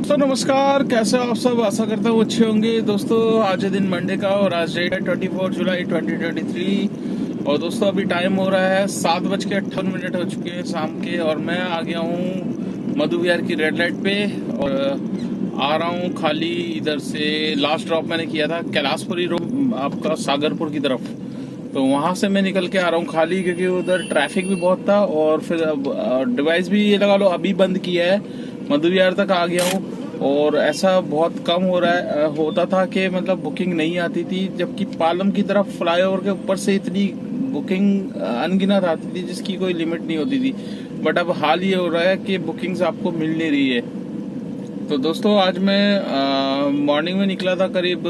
दोस्तों नमस्कार, कैसे हो आप सब। आशा करता हूँ अच्छे होंगे। दोस्तों आज है दिन मंडे का और आज डेट है 24 जुलाई 2023। और दोस्तों अभी टाइम हो रहा है 7:58 हो चुके हैं शाम के। और मैं आ गया हूँ मधु विहार की रेड लाइट पे और आ रहा हूँ खाली इधर से। लास्ट ड्रॉप मैंने किया था कैलाशपुरी रोड आपका सागरपुर की तरफ, तो वहां से मैं निकल के आ रहा हूँ खाली, क्योंकि उधर ट्रैफिक भी बहुत था। और फिर अब डिवाइस भी ये लगा लो अभी बंद किया है। मधु विहार तक आ गया हूँ और ऐसा बहुत कम हो रहा है, होता था कि मतलब बुकिंग नहीं आती थी, जबकि पालम की तरफ फ्लाईओवर के ऊपर से इतनी बुकिंग अनगिनत आती थी जिसकी कोई लिमिट नहीं होती थी। बट अब हाल ये हो रहा है कि बुकिंग्स आपको मिल नहीं रही है। तो दोस्तों आज मैं मॉर्निंग में निकला था, करीब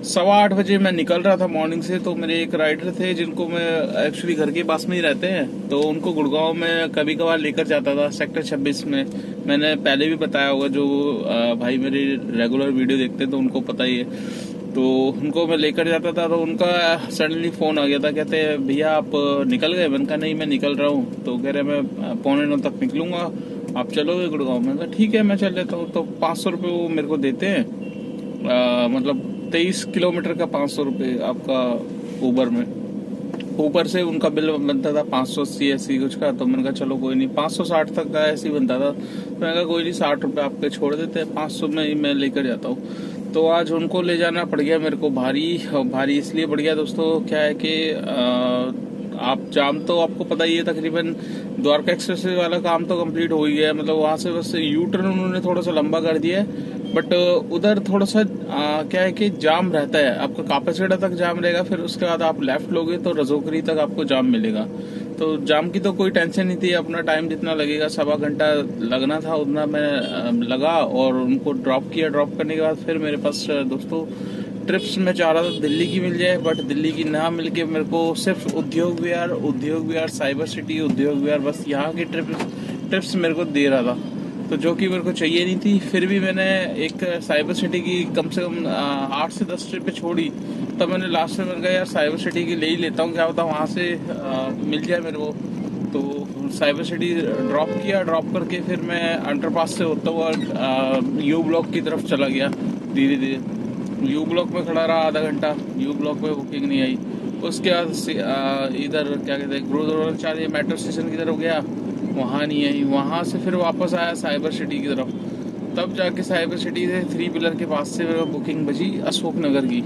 8:15 बजे मैं निकल रहा था मॉर्निंग से। तो मेरे एक राइडर थे जिनको मैं एक्चुअली घर के पास में ही रहते हैं, तो उनको गुड़गांव में कभी कभार लेकर जाता था सेक्टर 26 में। मैंने पहले भी बताया होगा, जो भाई मेरी रेगुलर वीडियो देखते हैं तो उनको पता ही है। तो उनको मैं लेकर जाता था, तो उनका सडनली फोन आ गया था, कहते भैया आप निकल गए। मैंने कहा नहीं मैं निकल रहा हूँ। तो कह रहे मैं 8:45 तक निकलूंगा, आप चलोगे गुड़गांव। मैंने कहा ठीक है मैं चल लेता हूँ। तो 500 रुपये वो मेरे को देते हैं, मतलब 23 किलोमीटर का 500 रुपये आपका ऊबर में। ऊपर से उनका बिल बनता था 580 ऐसी कुछ का। तो मैंने कहा चलो कोई नहीं, 560 तक का ऐसे ही बनता था। तो मैंने कहा कोई नहीं 60 रुपये आपके छोड़ देते हैं, 500 में ही मैं लेकर जाता हूँ। तो आज उनको ले जाना पड़ गया मेरे को भारी। और भारी इसलिए पड़ गया दोस्तों, क्या है कि आप जाम तो आपको पता ही है, तकरीबन द्वारका एक्सप्रेस वाला काम तो कंप्लीट हो ही गया है। मतलब वहां से बस यू टर्न उन्होंने थोड़ा सा लंबा कर दिया है। बट उधर थोड़ा सा क्या है कि जाम रहता है, आपका कापासेड़ा तक जाम रहेगा, फिर उसके बाद आप लेफ्ट लोगे तो रजोकरी तक आपको जाम मिलेगा। तो जाम की तो कोई टेंशन नहीं थी, अपना टाइम जितना लगेगा 1.25 घंटा लगना था उतना मैं लगा और उनको ड्रॉप किया। ड्रॉप करने के बाद फिर मेरे पास दोस्तों ट्रिप्स में चाह रहा था दिल्ली की मिल जाए, बट दिल्ली की ना मिल के मेरे को सिर्फ उद्योग विहार साइबर सिटी उद्योग विहार, बस यहाँ की ट्रिप्स मेरे को दे रहा था, तो जो कि मेरे को चाहिए नहीं थी। फिर भी मैंने एक साइबर सिटी की कम से कम 8 से 10 ट्रिपें छोड़ी। तब मैंने लास्ट में मैंने कहा यार साइबर सिटी की ले ही लेता हूँ, क्या होता वहाँ से मिल जाए मेरे को। तो साइबर सिटी ड्रॉप किया, ड्रॉप करके फिर मैं अंडरपास से होता हुआ यू ब्लॉक की तरफ चला गया धीरे धीरे। यू ब्लॉक में खड़ा रहा आधा घंटा, यू ब्लॉक में बुकिंग नहीं आई। उसके बाद इधर क्या कहते हैं गुरुद्वाराचार्य मेट्रो स्टेशन की तरफ गया, वहाँ नहीं आई। वहाँ से फिर वापस आया साइबर सिटी की तरफ, तब जाके साइबर सिटी से 3 पिलर के पास से बुकिंग बची अशोक नगर की।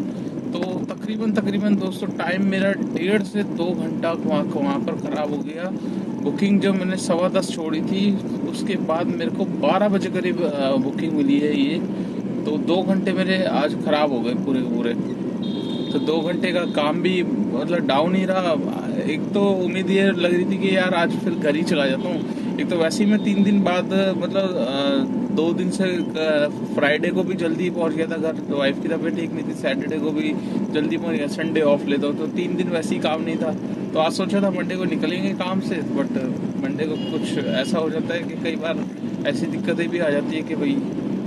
तो तकरीबन दोस्तों टाइम मेरा 1.5 से 2 घंटा वहाँ पर खराब हो गया। बुकिंग जो मैंने 10:15 छोड़ी थी, उसके बाद मेरे को 12 बजे करीब बुकिंग मिली है ये। तो 2 घंटे मेरे आज खराब हो गए पूरे। तो 2 घंटे का काम भी मतलब डाउन ही रहा। एक तो उम्मीद ये लग रही थी कि यार आज फिर घर ही चला जाता हूँ। एक तो वैसे ही मैं 3 दिन बाद मतलब 2 दिन से फ्राइडे को भी जल्दी पहुंच गया था घर, तो वाइफ की तबीयत ठीक नहीं थी। सैटरडे को भी जल्दी पहुंच गया, संडे ऑफ लेता हूँ, तो 3 दिन वैसे ही काम नहीं था। तो आज सोचा था मंडे को निकलेंगे काम से, बट मंडे को कुछ ऐसा हो जाता है कि कई बार ऐसी दिक्कतें भी आ जाती है कि भाई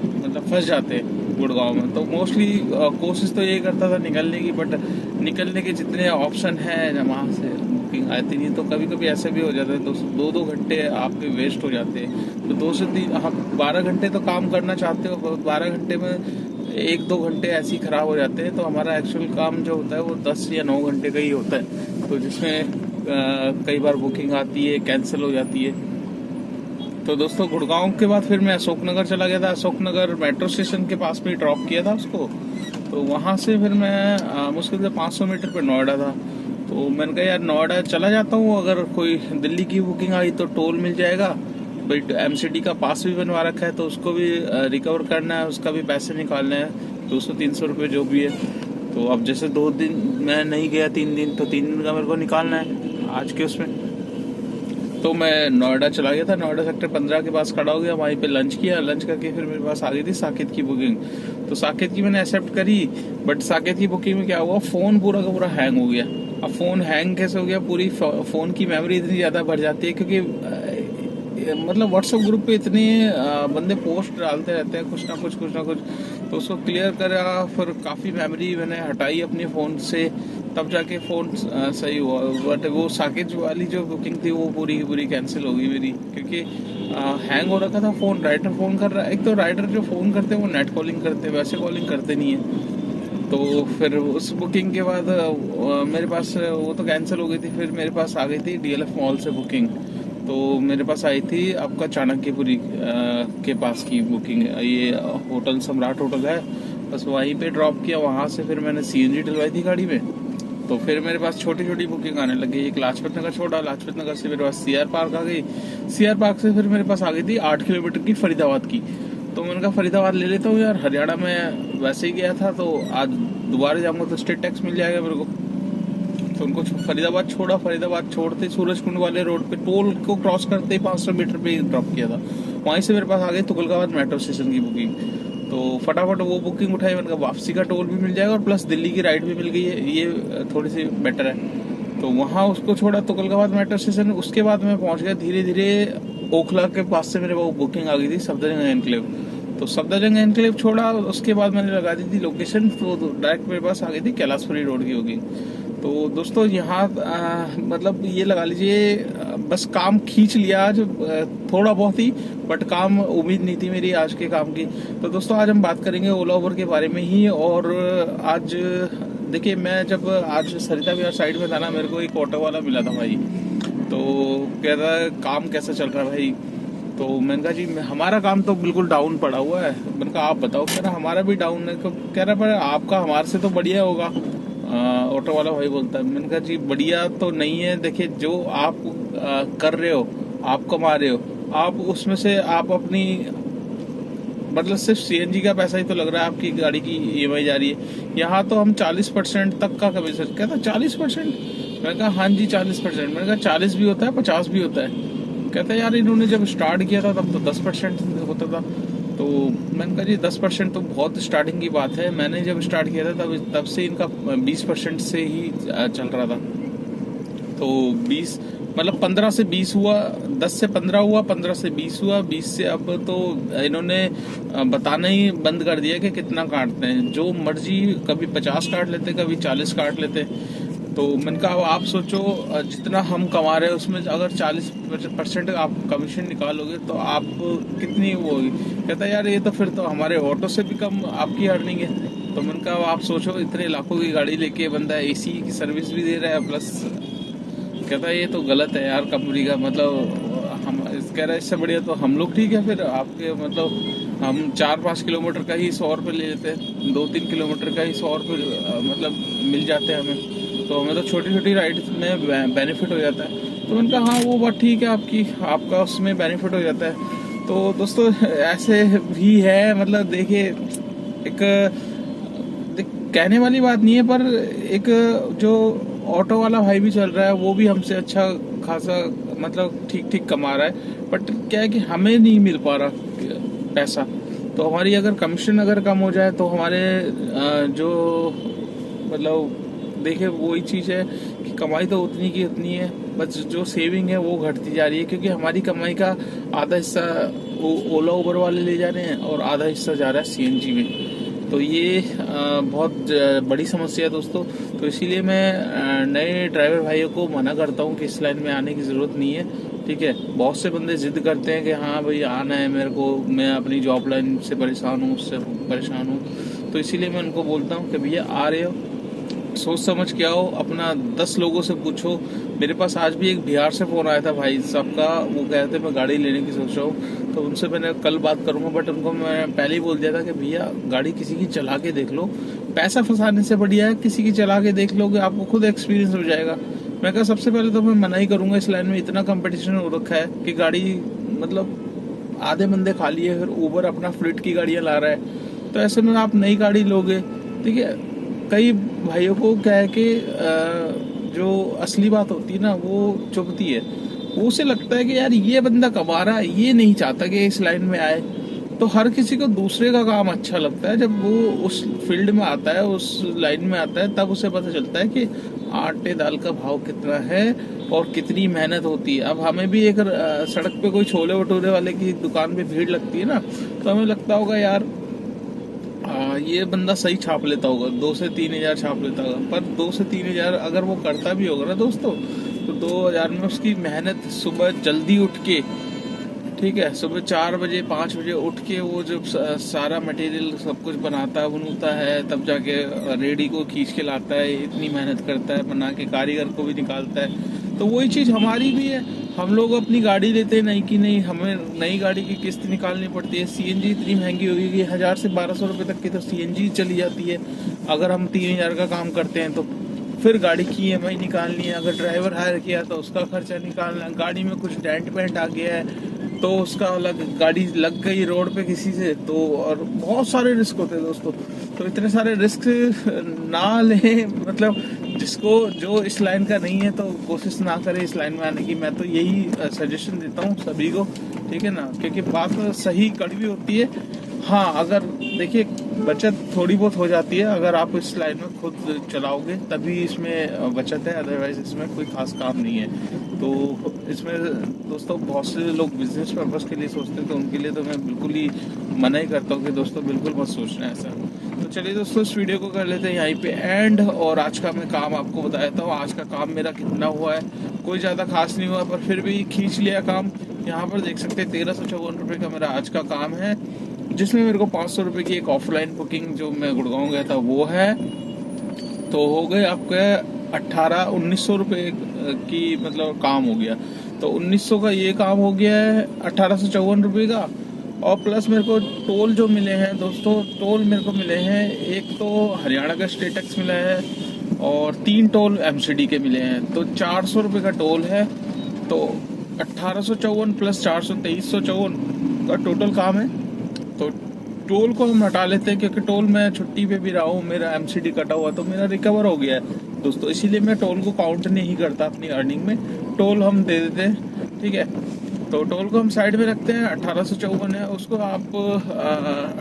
मतलब फंस जाते हैं गुड़गांव में। तो मोस्टली कोशिश तो यही करता था निकलने की, बट निकलने के जितने ऑप्शन हैं वहाँ से बुकिंग आती नहीं। तो कभी कभी ऐसे भी हो जाता है, 2-2 घंटे आपके वेस्ट हो जाते हैं। तो 2 से 3 आप 12 घंटे तो काम करना चाहते हो, 12 घंटे में 1-2 घंटे ऐसे ही खराब हो जाते हैं। तो हमारा एक्चुअल काम जो होता है वो 10 या 9 घंटे का ही होता है, तो जिसमें कई बार बुकिंग आती है कैंसिल हो जाती है। तो दोस्तों गुड़गांव के बाद फिर मैं अशोकनगर चला गया था। अशोकनगर मेट्रो स्टेशन के पास में ही ड्रॉप किया था उसको। तो वहां से फिर मैं मुश्किल से 500 मीटर पे नोएडा था। तो मैंने कहा यार नोएडा चला जाता हूँ, अगर कोई दिल्ली की बुकिंग आई तो टोल मिल जाएगा। बट एमसीडी का पास भी बनवा रखा है, तो उसको भी रिकवर करना है, उसका भी पैसे निकालने हैं 200-300 रुपये जो भी है। तो अब जैसे 2 दिन मैं नहीं गया, 3 दिन, तो 3 दिन का मेरे को निकालना है आज के उसमें। तो मैं नोएडा चला गया था, नोएडा सेक्टर 15 के पास खड़ा हो गया, वहीं पे लंच किया। लंच करके फिर मेरे पास आ गई थी साकेत की बुकिंग। तो साकेत की मैंने एक्सेप्ट करी, बट साकेत की बुकिंग में क्या हुआ, फोन पूरा का पूरा हैंग हो गया। अब फोन हैंग कैसे हो गया, पूरी फोन की मेमोरी इतनी ज्यादा बढ़ जाती है, क्योंकि मतलब व्हाट्सएप ग्रुप पे इतने बंदे पोस्ट डालते रहते हैं कुछ ना कुछ। तो उसको क्लियर करा, फिर काफी मेमोरी मैंने हटाई अपने फोन से। तब जाके फ़ोन सही हुआ। बट वो साकेत वाली जो बुकिंग थी वो पूरी की पूरी कैंसिल हो गई मेरी, क्योंकि हैंग हो रखा था फ़ोन। राइडर फ़ोन कर रहा है, एक तो राइडर जो फ़ोन करते हैं वो नेट कॉलिंग करते हैं, वैसे कॉलिंग करते नहीं है। तो फिर उस बुकिंग के बाद मेरे पास वो तो कैंसिल हो गई थी। फिर मेरे पास आ गई थी DLF मॉल से बुकिंग। तो मेरे पास आई थी आपका चाणक्यपुरी के पास की बुकिंग। ये होटल सम्राट होटल है, बस वहीं पे ड्रॉप किया। वहाँ से फिर मैंने CNG डलवाई थी गाड़ी में। तो फिर मेरे पास छोटी छोटी बुकिंग आने लगी। एक लाजपत नगर छोड़ा, लाजपत नगर से मेरे पास CR पार्क आ गई। CR पार्क से फिर मेरे पास आ गई थी 8 किलोमीटर की फरीदाबाद की। तो मैंने कहा फरीदाबाद ले लेता हूँ यार, हरियाणा में वैसे ही गया था, तो आज दोबारा जाऊँगा तो स्टेट टैक्स मिल जाएगा मेरे को। तो उनको फरीदाबाद छोड़ा। फरीदाबाद छोड़ते सूरजकुंड वाले रोड पे टोल को क्रॉस करते ही 500 मीटर पे ड्रॉप किया था। वहीं से मेरे पास आ गई तुगलकाबाद मेट्रो स्टेशन की बुकिंग। तो फटाफट वो बुकिंग उठाई। मैंने कहा वापसी का टोल भी मिल जाएगा और प्लस दिल्ली की राइड भी मिल गई है, ये थोड़ी सी बेटर है। तो वहाँ उसको छोड़ा तुगलकाबाद मेट्रो स्टेशन। उसके बाद मैं पहुँच गया धीरे धीरे ओखला के पास से। मेरे वो बुकिंग आ गई थी सफदरजंग एनक्लेव। तो सफदरजंग एनक्लेव छोड़ा, उसके बाद मैंने लगा दी थी लोकेशन, तो डायरेक्ट मेरे पास आ गई थी कैलाशपुरी रोड की होगी। तो दोस्तों यहाँ मतलब ये लगा लीजिए बस काम खींच लिया आज, थोड़ा बहुत ही, बट काम उम्मीद नहीं थी मेरी आज के काम की। तो दोस्तों आज हम बात करेंगे ओला उबर के बारे में ही। और आज देखिए, मैं जब आज सरिता विहार साइड में था ना, मेरे को एक ऑटो वाला मिला था भाई। तो कह रहा है काम कैसा चल रहा है भाई। तो मैंने कहा जी हमारा काम तो बिल्कुल डाउन पड़ा हुआ है। मैंने कहा आप बताओ। कह रहा हमारा भी डाउन है। कह रहा पर आपका हमारे से तो बढ़िया होगा। ऑटो वाला भाई बोलता है। मैंने कहा जी बढ़िया तो नहीं है। देखिए जो आप कर रहे हो, आप कमा रहे हो, आप उसमें से आप अपनी मतलब सिर्फ CNG का पैसा ही तो लग रहा है, आपकी गाड़ी की EMI जा रही है। यहाँ तो हम 40% तक का कमीशन। कहता 40%? मैंने कहा हाँ जी 40%। मैंने कहा 40 भी होता है, 50 भी होता है। कहता है यार इन्होंने जब स्टार्ट किया था तब तो 10% होता था। तो मैंने कहा जी 10% तो बहुत स्टार्टिंग की बात है। मैंने जब स्टार्ट किया था तब से इनका 20% से ही चल रहा था। तो 20 मतलब 15 से 20 हुआ, 10 से 15 हुआ, 15 से 20 हुआ, 20 से अब तो इन्होंने बताना ही बंद कर दिया कि कितना काटते हैं। जो मर्जी, कभी 50 काट लेते, कभी 40 काट लेते। तो मैंने कहा आप सोचो जितना हम कमा रहे हैं उसमें अगर 40% आप कमीशन निकालोगे तो आप कितनी वो होगी। कहता है यार ये तो फिर तो हमारे ऑटो से भी कम आपकी अर्निंग है। तो मैंने कहा आप सोचो इतने लाखों की गाड़ी लेके बंदा AC की सर्विस भी दे रहा है प्लस। कहता है ये तो गलत है यार कंपनी का, मतलब हम कह रहे हैं इससे बढ़िया तो हम लोग ठीक है फिर आपके, मतलब हम 4-5 किलोमीटर का ही 100 रुपये ले लेते हैं, 2-3 किलोमीटर का ही 100 रुपये मतलब मिल जाते हैं हमें। तो हमें तो छोटी छोटी राइड में बेनिफिट हो जाता है। तो मैंने कहा हाँ वो बात ठीक है आपकी, आपका उसमें बेनिफिट हो जाता है। तो दोस्तों ऐसे भी है, मतलब देखिए एक कहने वाली बात नहीं है, पर एक जो ऑटो वाला भाई भी चल रहा है वो भी हमसे अच्छा खासा मतलब ठीक ठीक कमा रहा है। बट क्या है कि हमें नहीं मिल पा रहा पैसा। तो हमारी अगर कमीशन अगर कम हो जाए तो हमारे जो मतलब देखिए वही चीज़ है कि कमाई तो उतनी की उतनी है, बस जो सेविंग है वो घटती जा रही है। क्योंकि हमारी कमाई का आधा हिस्सा वो ओला उबर वाले ले जा रहे हैं और आधा हिस्सा जा रहा है CNG में। तो ये बहुत बड़ी समस्या है दोस्तों। तो इसीलिए मैं नए ड्राइवर भाइयों को मना करता हूँ कि इस लाइन में आने की ज़रूरत नहीं है। ठीक है, बहुत से बंदे जिद करते हैं कि हाँ भाई आना है मेरे को, मैं अपनी जॉब लाइन से परेशान हूँ, उससे परेशान हूँ। तो इसीलिए मैं उनको बोलता हूँ कि भैया आ रहे हो सोच समझ के आओ, अपना 10 लोगों से पूछो। मेरे पास आज भी एक बिहार से फ़ोन आया था भाई साहब का, वो कह रहे थे मैं गाड़ी लेने की सोच रहा हूँ। तो उनसे मैंने कल बात करूँगा, बट उनको मैं पहले ही बोल दिया था कि भैया गाड़ी किसी की चला के देख लो, पैसा फंसाने से बढ़िया है किसी की चला के देख लोगे, आपको खुद एक्सपीरियंस हो जाएगा। मैं कहा सबसे पहले तो मैं मना ही करूँगा, इस लाइन में इतना कंपटीशन हो रखा है कि गाड़ी मतलब आधे बंदे खाली है, फिर ऊबर अपना फ्लीट की गाड़ियाँ ला रहा है। तो ऐसे में आप नई गाड़ी लोगे, ठीक है। कई भाइयों को क्या है कि जो असली बात होती है ना वो चुभती है। वो उसे लगता है कि यार ये बंदा कमा रहा है, ये नहीं चाहता कि इस लाइन में आए। तो हर किसी को दूसरे का काम अच्छा लगता है। जब वो उस फील्ड में आता है, उस लाइन में आता है, तब उसे पता चलता है कि आटे दाल का भाव कितना है और कितनी मेहनत होती है। अब हमें भी एक सड़क पे कोई छोले भटूरे वाले की दुकान पे भीड़ लगती है ना, तो हमें लगता होगा यार ये बंदा सही छाप लेता होगा, 2 से 3 हजार छाप लेता होगा, पर 2 से 3 हजार अगर वो करता भी होगा ना दोस्तों, तो 2 हजार में उसकी मेहनत, सुबह जल्दी उठ के, ठीक है, सुबह 4 बजे 5 बजे उठ के वो जब सारा मटेरियल सब कुछ बनाता है, बुनता है, तब जाके रेडी को खींच के लाता है, इतनी मेहनत करता है, बना के कारीगर को भी निकालता है। तो वही चीज़ हमारी भी है। हम लोग अपनी गाड़ी लेते हैं, नहीं कि नहीं, हमें नई गाड़ी की किस्त निकालनी पड़ती है। सीएनजी इतनी महंगी होगी कि 1000 से 1200 रुपये तक की तो सीएनजी चली जाती है। अगर हम 3000 का काम करते हैं तो फिर गाड़ी की ईएमआई निकालनी है, अगर ड्राइवर हायर किया तो उसका खर्चा निकालना है, गाड़ी में कुछ डेंट पेंट आ गया है तो उसका अलग, गाड़ी लग गई रोड पे किसी से तो, और बहुत सारे रिस्क होते हैं दोस्तों। तो इतने सारे रिस्क ना लें, मतलब जिसको जो इस लाइन का नहीं है तो कोशिश ना करे इस लाइन में आने की। मैं तो यही सजेशन देता हूँ सभी को, ठीक है ना, क्योंकि बात सही कड़वी होती है। हाँ, अगर देखिए बचत थोड़ी बहुत हो जाती है अगर आप इस लाइन में खुद चलाओगे, तभी इसमें बचत है, अदरवाइज इसमें कोई खास काम नहीं है। तो इसमें दोस्तों बहुत से लोग बिजनेस पर्पस के लिए सोचते हैं, तो उनके लिए तो मैं बिल्कुल ही मना ही करता हूँ कि दोस्तों बिल्कुल मत सोचना ऐसा। तो चलिए दोस्तों, इस वीडियो को कर लेते हैं यहीं पे एंड, और आज का मैं काम आपको बताया था। आज का काम मेरा कितना हुआ है, कोई ज़्यादा खास नहीं हुआ, पर फिर भी खींच लिया काम। यहाँ पर देख सकते हैं 1354 रुपये का मेरा आज का काम है, जिसमें मेरे को 500 रुपये की एक ऑफलाइन बुकिंग जो मैं गुड़गांव गया था वो है। तो हो गए आपके 1900 रुपये की, मतलब काम हो गया। तो 1900 का ये काम हो गया है, 1854 रुपये का। और प्लस मेरे को टोल जो मिले हैं दोस्तों, टोल मेरे को मिले हैं, एक तो हरियाणा का स्टेट टैक्स मिला है और 3 टोल एमसीडी के मिले हैं। तो 400 रुपये का टोल है। तो 1854 प्लस 400 2354 का टोटल काम है। तो टोल को हम हटा लेते हैं, क्योंकि टोल मैं छुट्टी पे भी रहा हूँ, मेरा एमसीडी कटा हुआ तो मेरा रिकवर हो गया है दोस्तों, इसीलिए मैं टोल को काउंट नहीं करता अपनी अर्निंग में। टोल हम दे देते हैं, ठीक है। तो टोल को हम साइड में रखते हैं। 1854 है, उसको आप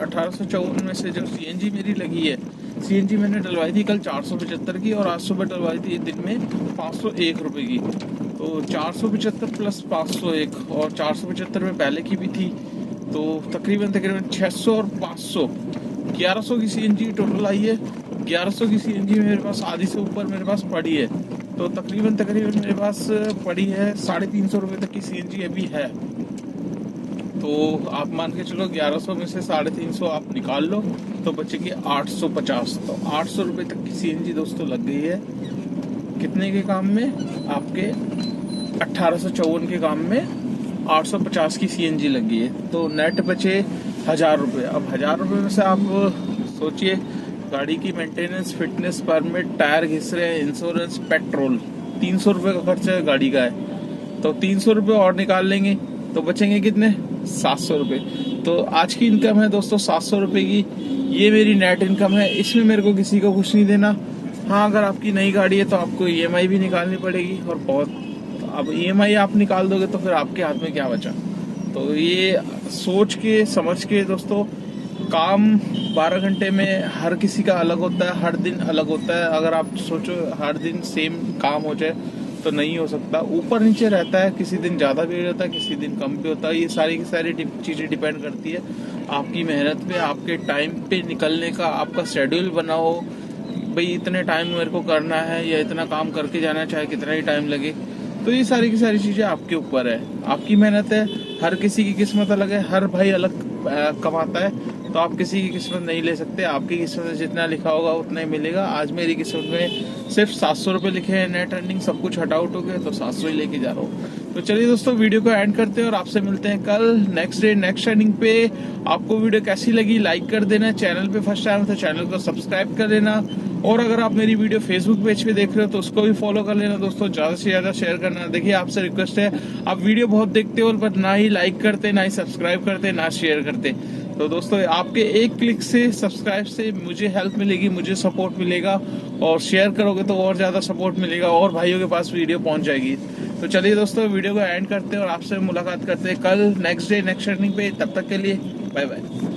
1854 में से जो सीएनजी मेरी लगी है, सीएनजी मैंने डलवाई थी कल 475 की, और आज सुबह डलवाई थी दिन में 501 रुपये की। तो 475 प्लस 501, और 475 में पहले की भी थी, तो तकरीबन 600 और 500 1100 की सीएनजी टोटल आई है। 1100 की सीएनजी मेरे पास आधी से ऊपर मेरे पास पड़ी है। तो तकरीबन मेरे पास पड़ी है 350 रुपये तक की सीएनजी अभी है। तो आप मान के चलो 1100 में से 350 आप निकाल लो तो बचेगी 850। तो 800 रुपये तक की सीएनजी दोस्तों लग गई है। कितने के काम में? आपके 1854 के काम में 850 की सीएनजी लगी है। तो नेट बचे 1000 रुपये। अब 1000 रुपये में से आप सोचिए, गाड़ी की मेंटेनेंस, फिटनेस, परमिट, टायर घिस रहे हैं, इंश्योरेंस, पेट्रोल, 300 रुपये का खर्चा गाड़ी का है। तो 300 रुपये और निकाल लेंगे तो बचेंगे कितने? 700 रुपये। तो आज की इनकम है दोस्तों 700 रुपये की, ये मेरी नेट इनकम है। इसमें मेरे को किसी को कुछ नहीं देना। हाँ, अगर आपकी नई गाड़ी है तो आपको ईएमआई भी निकालनी पड़ेगी, और बहुत, अब ईएमआई आप निकाल दोगे तो फिर आपके हाथ में क्या बचा। तो ये सोच के समझ के दोस्तों, काम 12 घंटे में हर किसी का अलग होता है, हर दिन अलग होता है। अगर आप सोचो हर दिन सेम काम हो जाए तो नहीं हो सकता, ऊपर नीचे रहता है, किसी दिन ज़्यादा भी होता है, किसी दिन कम भी होता है। ये सारी की सारी चीज़ें डिपेंड करती है आपकी मेहनत पे, आपके टाइम पे निकलने का। आपका शेड्यूल बनाओ, भाई इतने टाइम मेरे को करना है या इतना काम करके जाना, चाहे कितना ही टाइम लगे। तो ये सारी की सारी चीज़ें आपके ऊपर है, आपकी मेहनत है। हर किसी की किस्मत अलग है, हर भाई अलग कमाता है, तो आप किसी की किस्मत नहीं ले सकते। आपकी किस्मत में जितना लिखा होगा उतना ही मिलेगा। आज मेरी किस्मत में सिर्फ 700 रुपये लिखे हैं नेट अर्निंग, सब कुछ हट आउट हो गया, तो 700 ही लेके जा रहा हूँ। तो चलिए दोस्तों, वीडियो को एंड करते हैं और आपसे मिलते हैं कल नेक्स्ट डे नेक्स्ट अर्निंग पे। आपको वीडियो कैसी लगी लाइक कर देना, चैनल पे फर्स्ट टाइम तो चैनल को सब्सक्राइब कर लेना, और अगर आप मेरी वीडियो फेसबुक पेज पे देख रहे हो तो उसको भी फॉलो कर लेना दोस्तों। ज़्यादा से ज़्यादा शेयर करना। देखिए, आपसे रिक्वेस्ट है, आप वीडियो बहुत देखते हो पर ना ही लाइक करते, ना ही सब्सक्राइब करते, ना शेयर करते। तो दोस्तों, आपके एक क्लिक से, सब्सक्राइब से मुझे हेल्प मिलेगी, मुझे सपोर्ट मिलेगा, और शेयर करोगे तो और ज़्यादा सपोर्ट मिलेगा, और भाइयों के पास वीडियो पहुंच जाएगी। तो चलिए दोस्तों, वीडियो को एंड करते हैं और आपसे मुलाकात करते हैं कल नेक्स्ट डे नेक्स्ट अर्निंग पे। तब तक के लिए बाय बाय।